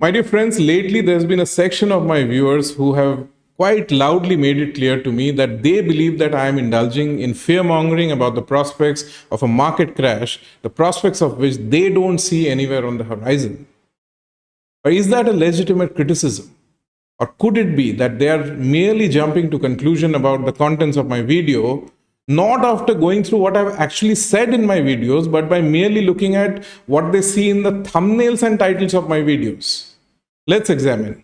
My dear friends, lately there's been a section of my viewers who have quite loudly made it clear to me that they believe that I am indulging in fear-mongering about the prospects of a market crash, the prospects of which they don't see anywhere on the horizon. Or is that a legitimate criticism? Or could it be that they are merely jumping to conclusion about the contents of my video, not after going through what I've actually said in my videos, but by merely looking at what they see in the thumbnails and titles of my videos? Let's examine.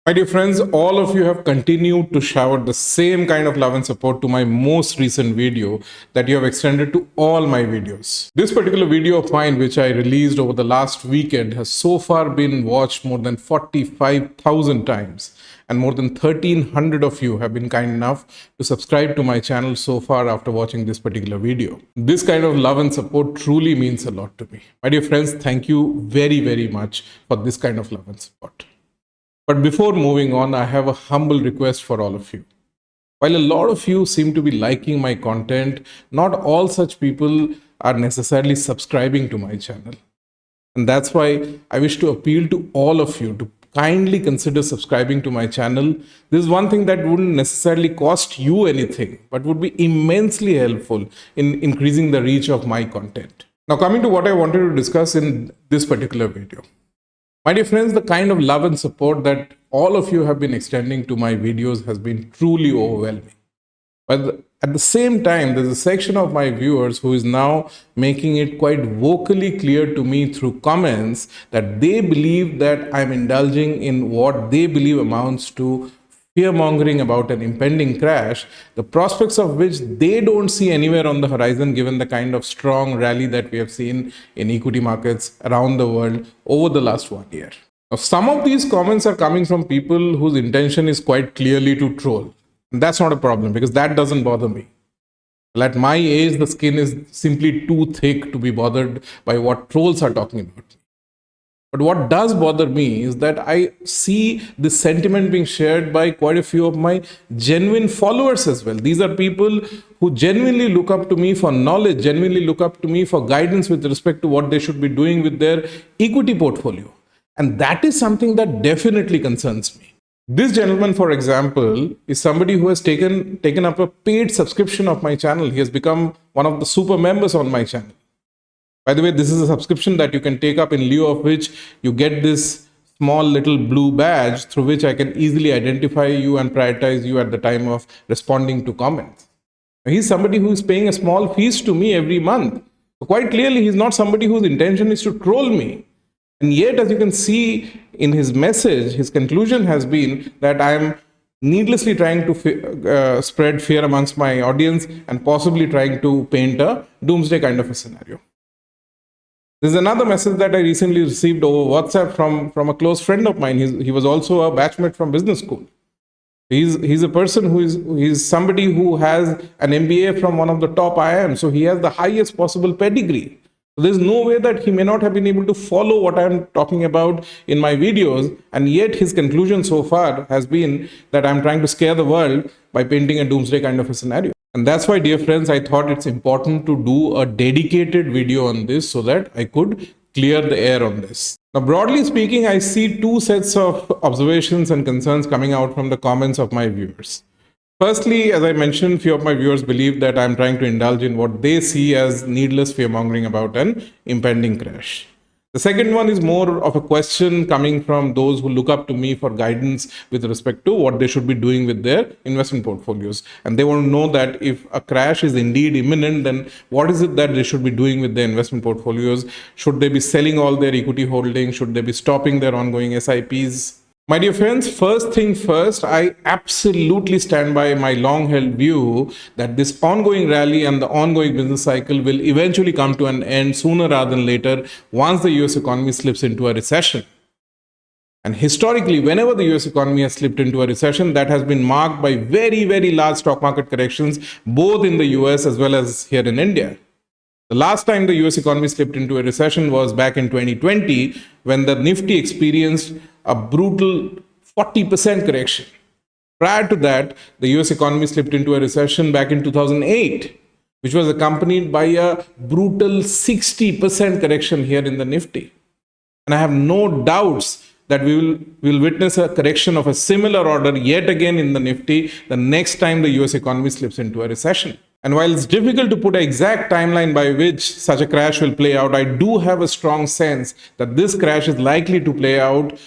My dear friends, all of you have continued to shower the same kind of love and support to my most recent video that you have extended to all my videos. This particular video of mine, which I released over the last weekend, has so far been watched more than 45,000 times. And more than 1,300 of you have been kind enough to subscribe to my channel so far after watching this particular video. This kind of love and support truly means a lot to me. My dear friends, thank you very, very much for this kind of love and support. But before moving on, I have a humble request for all of you. While a lot of you seem to be liking my content, not all such people are necessarily subscribing to my channel. And that's why I wish to appeal to all of you to kindly consider subscribing to my channel. This is one thing that wouldn't necessarily cost you anything, but would be immensely helpful in increasing the reach of my content. Now, coming to what I wanted to discuss in this particular video. My dear friends, the kind of love and support that all of you have been extending to my videos has been truly overwhelming. But at the same time, there's a section of my viewers who is now making it quite vocally clear to me through comments that they believe that I'm indulging in what they believe amounts to fear-mongering about an impending crash, the prospects of which they don't see anywhere on the horizon given the kind of strong rally that we have seen in equity markets around the world over the last 1 year. Now, some of these comments are coming from people whose intention is quite clearly to troll. And that's not a problem because that doesn't bother me. Well, at my age, the skin is simply too thick to be bothered by what trolls are talking about. But what does bother me is that I see this sentiment being shared by quite a few of my genuine followers as well. These are people who genuinely look up to me for knowledge, genuinely look up to me for guidance with respect to what they should be doing with their equity portfolio. And that is something that definitely concerns me. This gentleman, for example, is somebody who has taken up a paid subscription of my channel. He has become one of the super members on my channel. By the way, this is a subscription that you can take up in lieu of which you get this small little blue badge through which I can easily identify you and prioritize you at the time of responding to comments. He's somebody who is paying a small fees to me every month. So quite clearly, he's not somebody whose intention is to troll me. And yet, as you can see in his message, his conclusion has been that I am needlessly trying to spread fear amongst my audience and possibly trying to paint a doomsday kind of a scenario. There's another message that I recently received over WhatsApp from a close friend of mine. He was also a batchmate from business school. He's a person he's somebody who has an MBA from one of the top IIMs, so he has the highest possible pedigree. So there's no way that he may not have been able to follow what I'm talking about in my videos, and yet his conclusion so far has been that I'm trying to scare the world by painting a doomsday kind of a scenario. And that's why, dear friends, I thought it's important to do a dedicated video on this so that I could clear the air on this. Now, broadly speaking, I see two sets of observations and concerns coming out from the comments of my viewers. Firstly, as I mentioned, few of my viewers believe that I'm trying to indulge in what they see as needless fear-mongering about an impending crash. The second one is more of a question coming from those who look up to me for guidance with respect to what they should be doing with their investment portfolios. And they want to know that if a crash is indeed imminent, then what is it that they should be doing with their investment portfolios? Should they be selling all their equity holdings? Should they be stopping their ongoing SIPs? My dear friends, first thing first, I absolutely stand by my long-held view that this ongoing rally and the ongoing business cycle will eventually come to an end sooner rather than later once the US economy slips into a recession. And historically, whenever the US economy has slipped into a recession, that has been marked by very, very large stock market corrections, both in the US as well as here in India. The last time the US economy slipped into a recession was back in 2020 when the Nifty experienced a brutal 40% correction. Prior to that, the US economy slipped into a recession back in 2008, which was accompanied by a brutal 60% correction here in the Nifty. And I have no doubts that we will witness a correction of a similar order yet again in the Nifty the next time the US economy slips into a recession. And while it's difficult to put an exact timeline by which such a crash will play out, I do have a strong sense that this crash is likely to play out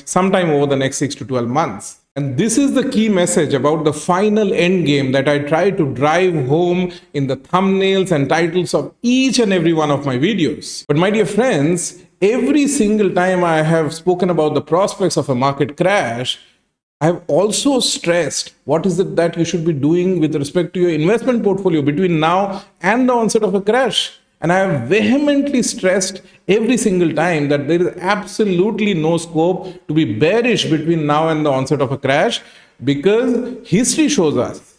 sometime over the next 6 to 12 months. And this is the key message about the final end game that I try to drive home in the thumbnails and titles of each and every one of my videos. But my dear friends, every single time I have spoken about the prospects of a market crash, I have also stressed what is it that you should be doing with respect to your investment portfolio between now and the onset of a crash. And I have vehemently stressed every single time that there is absolutely no scope to be bearish between now and the onset of a crash, because history shows us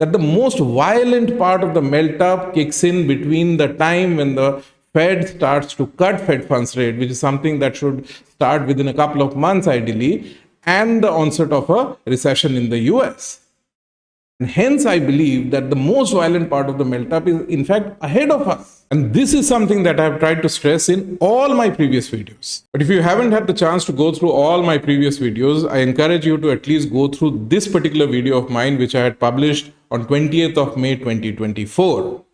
that the most violent part of the melt-up kicks in between the time when the Fed starts to cut Fed funds rate, which is something that should start within a couple of months ideally, and the onset of a recession in the US. And hence, I believe that the most violent part of the melt-up is in fact ahead of us. And this is something that I have tried to stress in all my previous videos. But if you haven't had the chance to go through all my previous videos, I encourage you to at least go through this particular video of mine, which I had published on 20th of May 2024.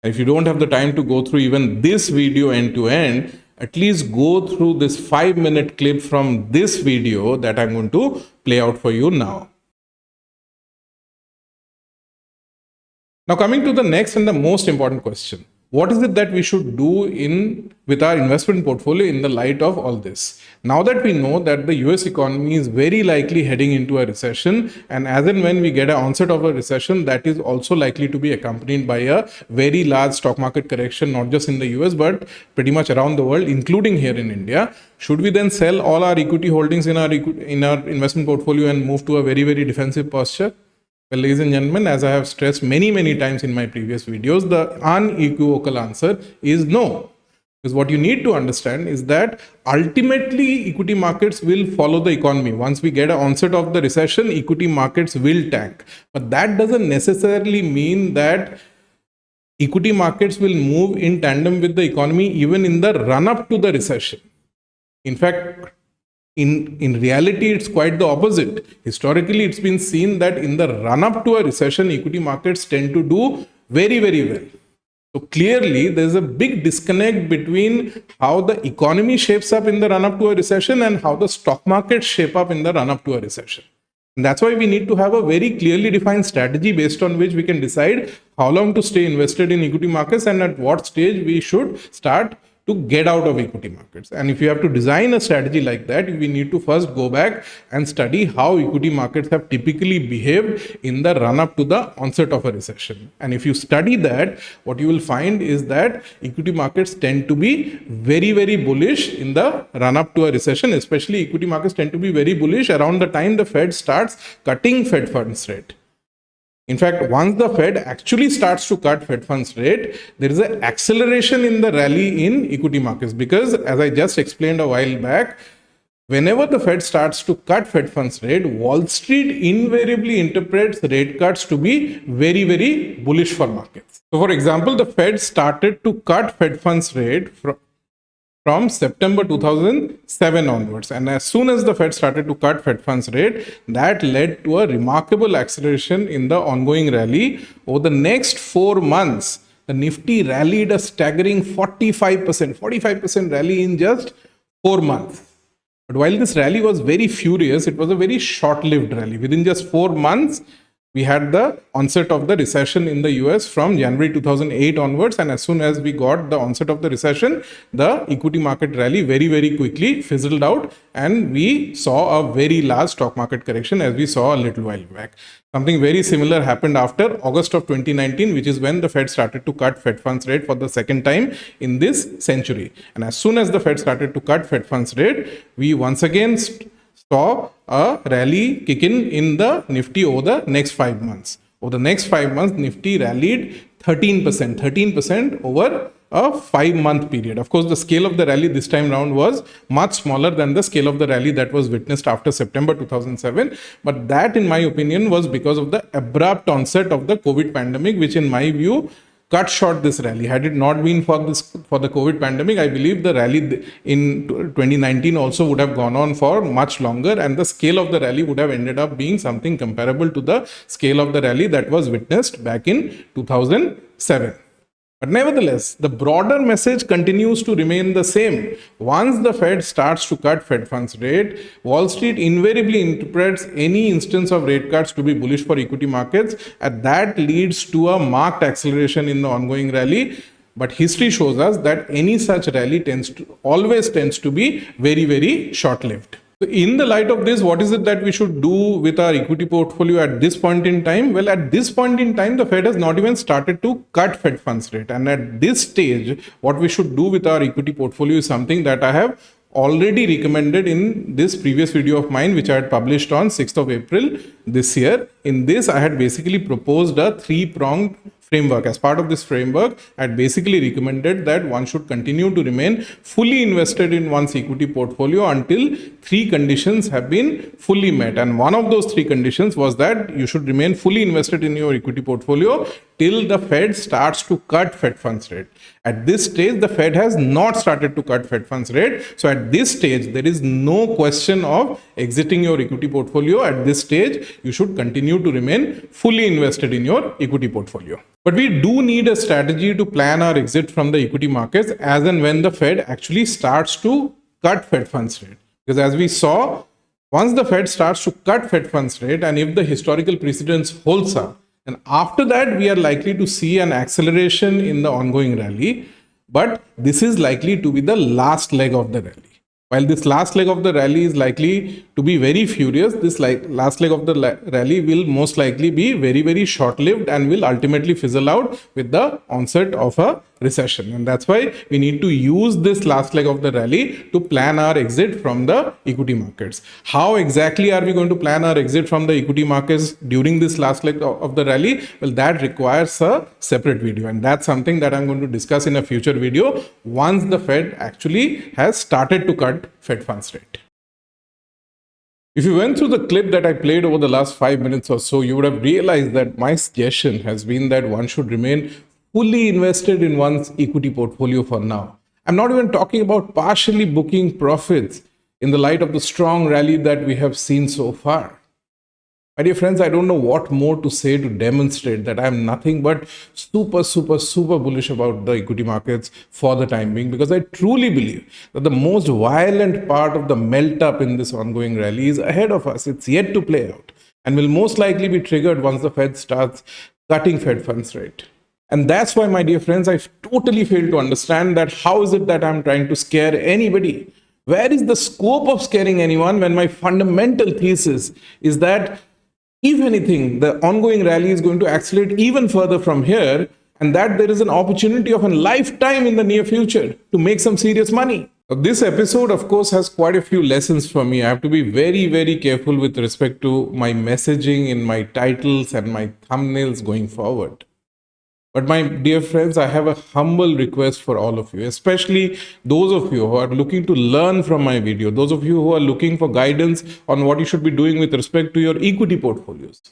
And if you don't have the time to go through even this video end to end, at least go through this 5-minute clip from this video that I'm going to play out for you now. Now, coming to the next and the most important question. What is it that we should do with our investment portfolio in the light of all this? Now that we know that the US economy is very likely heading into a recession, and as and when we get an onset of a recession, that is also likely to be accompanied by a very large stock market correction, not just in the US, but pretty much around the world, including here in India. Should we then sell all our equity holdings in our investment portfolio and move to a very, very defensive posture? Well, ladies and gentlemen, as I have stressed many times in my previous videos, the unequivocal answer is no. Because what you need to understand is that ultimately equity markets will follow the economy. Once we get an onset of the recession, equity markets will tank. But that doesn't necessarily mean that equity markets will move in tandem with the economy even in the run-up to the recession. In fact, in reality, it's quite the opposite. Historically, it's been seen that in the run-up to a recession, equity markets tend to do very well. So clearly, there's a big disconnect between how the economy shapes up in the run-up to a recession and how the stock markets shape up in the run-up to a recession. And that's why we need to have a very clearly defined strategy based on which we can decide how long to stay invested in equity markets and at what stage we should start to get out of equity markets. And if you have to design a strategy like that, we need to first go back and study how equity markets have typically behaved in the run-up to the onset of a recession. And if you study that, what you will find is that equity markets tend to be very bullish in the run-up to a recession. Especially equity markets tend to be very bullish around the time the Fed starts cutting Fed funds rate. In fact, once the Fed actually starts to cut Fed funds rate, there is an acceleration in the rally in equity markets, because as I just explained a while back, whenever the Fed starts to cut Fed funds rate, Wall Street invariably interprets rate cuts to be very bullish for markets. So for example, the Fed started to cut Fed funds rate from September 2007 onwards. And as soon as the Fed started to cut Fed funds rate, that led to a remarkable acceleration in the ongoing rally. Over the next 4 months, the Nifty rallied a staggering 45% rally in just 4 months. But while this rally was very furious, it was a very short-lived rally. Within just 4 months, we had the onset of the recession in the US from January 2008 onwards. And as soon as we got the onset of the recession, the equity market rally very quickly fizzled out. And we saw a very large stock market correction, as we saw a little while back. Something very similar happened after August of 2019, which is when the Fed started to cut Fed funds rate for the second time in this century. And as soon as the Fed started to cut Fed funds rate, we once again saw a rally kick in the Nifty over the next 5 months. Over the next 5 months, Nifty rallied 13% over a 5-month period. Of course, the scale of the rally this time round was much smaller than the scale of the rally that was witnessed after September 2007. But that, in my opinion, was because of the abrupt onset of the COVID pandemic, which in my view cut short this rally. Had it not been for the COVID pandemic, I believe the rally in 2019 also would have gone on for much longer, and the scale of the rally would have ended up being something comparable to the scale of the rally that was witnessed back in 2007. But nevertheless, the broader message continues to remain the same. Once the Fed starts to cut Fed funds rate, Wall Street invariably interprets any instance of rate cuts to be bullish for equity markets, and that leads to a marked acceleration in the ongoing rally. But history shows us that any such rally always tends to be very, very short-lived. So in the light of this, what is it that we should do with our equity portfolio at this point in time? Well, at this point in time, the Fed has not even started to cut Fed funds rate. And at this stage, what we should do with our equity portfolio is something that I have already recommended in this previous video of mine, which I had published on 6th of April this year. In this, I had basically proposed a 3-pronged framework. As part of this framework, I had basically recommended that one should continue to remain fully invested in one's equity portfolio until 3 conditions have been fully met. And one of those 3 conditions was that you should remain fully invested in your equity portfolio till the Fed starts to cut Fed funds rate. At this stage, the Fed has not started to cut Fed funds rate. So at this stage, there is no question of exiting your equity portfolio. At this stage, you should continue to remain fully invested in your equity portfolio. But we do need a strategy to plan our exit from the equity markets as and when the Fed actually starts to cut Fed funds rate. Because as we saw, once the Fed starts to cut Fed funds rate, and if the historical precedence holds up, and after that, we are likely to see an acceleration in the ongoing rally. But this is likely to be the last leg of the rally. While this last leg of the rally is likely to be very furious, this last leg of the rally will most likely be very, very short-lived and will ultimately fizzle out with the onset of a recession. And that's why we need to use this last leg of the rally to plan our exit from the equity markets. How exactly are we going to plan our exit from the equity markets during this last leg of the rally? Well, that requires a separate video, and that's something that I'm going to discuss in a future video once the Fed actually has started to cut Fed funds rate. If you went through the clip that I played over the last 5 minutes or so, you would have realized that my suggestion has been that one should remain fully invested in one's equity portfolio for now. I'm not even talking about partially booking profits in the light of the strong rally that we have seen so far. My dear friends, I don't know what more to say to demonstrate that I'm nothing but super bullish about the equity markets for the time being, because I truly believe that the most violent part of the melt up in this ongoing rally is ahead of us. It's yet to play out and will most likely be triggered once the Fed starts cutting Fed funds rate. And that's why, my dear friends, I totally fail to understand that how is it that I'm trying to scare anybody? Where is the scope of scaring anyone when my fundamental thesis is that if anything, the ongoing rally is going to accelerate even further from here, and that there is an opportunity of a lifetime in the near future to make some serious money. This episode, of course, has quite a few lessons for me. I have to be very careful with respect to my messaging in my titles and my thumbnails going forward. But my dear friends, I have a humble request for all of you, especially those of you who are looking to learn from my video, those of you who are looking for guidance on what you should be doing with respect to your equity portfolios.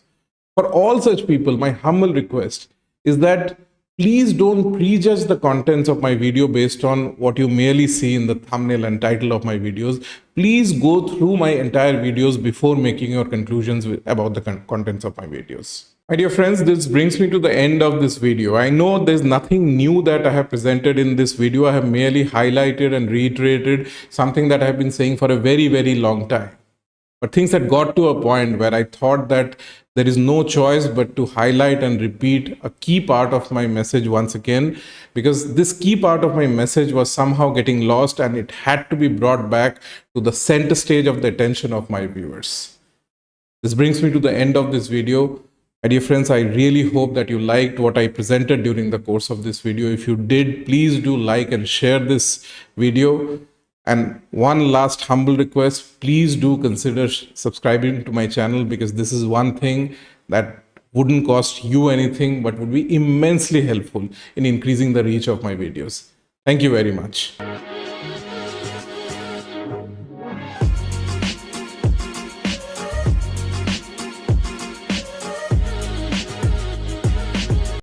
For all such people, my humble request is that please don't prejudge the contents of my video based on what you merely see in the thumbnail and title of my videos. Please go through my entire videos before making your conclusions about the contents of my videos. My dear friends, this brings me to the end of this video. I know there's nothing new that I have presented in this video. I have merely highlighted and reiterated something that I have been saying for a very long time. But things had got to a point where I thought that there is no choice but to highlight and repeat a key part of my message once again, because this key part of my message was somehow getting lost and it had to be brought back to the center stage of the attention of my viewers. This brings me to the end of this video. My dear friends, I really hope that you liked what I presented during the course of this video. If you did, please do like and share this video. And one last humble request, please do consider subscribing to my channel, because this is one thing that wouldn't cost you anything, but would be immensely helpful in increasing the reach of my videos. Thank you very much.